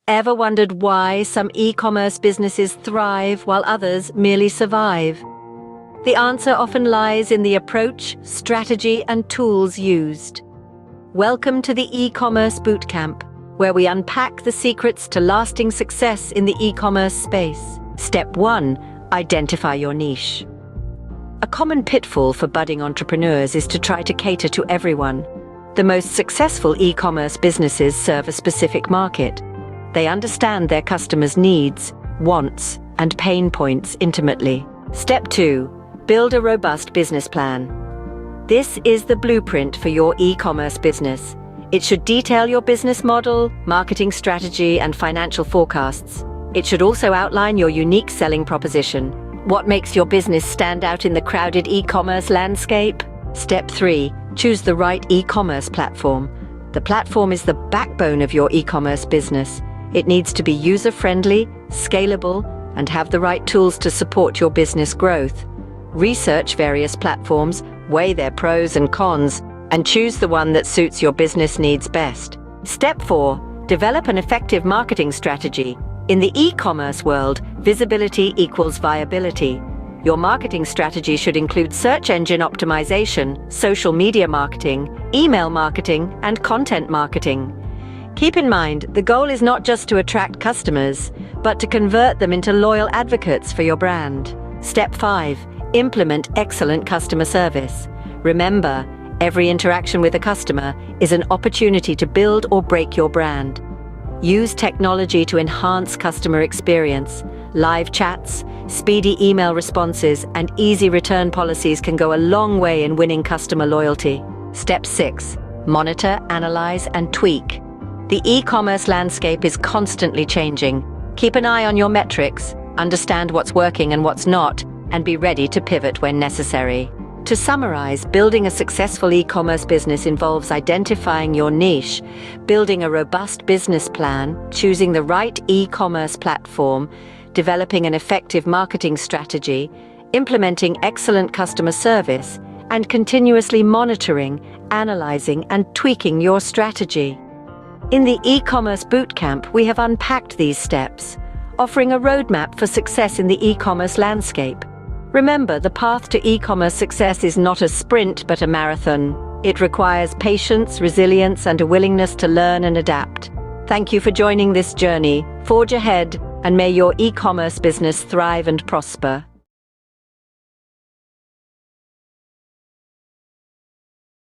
Ever wondered why some e-commerce businesses thrive while others merely survive? The answer often lies in the approach, strategy, and tools used. Welcome to the e-commerce bootcamp, where we unpack the secrets to lasting success in the e-commerce space. Step 1. Identify your niche. A common pitfall for budding entrepreneurs is to try to cater to everyone. The most successful e-commerce businesses serve a specific market. They understand their customers' needs, wants, and pain points intimately. Step 2. Build a robust business plan. This is the blueprint for your e-commerce business. It should detail your business model, marketing strategy, and financial forecasts. It should also outline your unique selling proposition. What makes your business stand out in the crowded e-commerce landscape? Step 3. Choose the right e-commerce platform. The platform is the backbone of your e-commerce business. It needs to be user-friendly, scalable, and have the right tools to support your business growth. Research various platforms, weigh their pros and cons, and choose the one that suits your business needs best. Step 4. Develop an effective marketing strategy. In the e-commerce world, visibility equals viability. Your marketing strategy should include search engine optimization, social media marketing, email marketing, and content marketing. Keep in mind, the goal is not just to attract customers, but to convert them into loyal advocates for your brand. Step 5. Implement excellent customer service. Remember, every interaction with a customer is an opportunity to build or break your brand. Use technology to enhance customer experience. Live chats, speedy email responses, and easy return policies can go a long way in winning customer loyalty. Step 6. Monitor, analyze, and tweak. The e-commerce landscape is constantly changing. Keep an eye on your metrics, understand what's working and what's not, and be ready to pivot when necessary. To summarize, building a successful e-commerce business involves identifying your niche, building a robust business plan, choosing the right e-commerce platform, developing an effective marketing strategy, implementing excellent customer service, and continuously monitoring, analyzing, and tweaking your strategy. In the e-commerce bootcamp, we have unpacked these steps, offering a roadmap for success in the e-commerce landscape. Remember, the path to e-commerce success is not a sprint, but a marathon. It requires patience, resilience, and a willingness to learn and adapt. Thank you for joining this journey. Forge ahead, and may your e-commerce business thrive and prosper.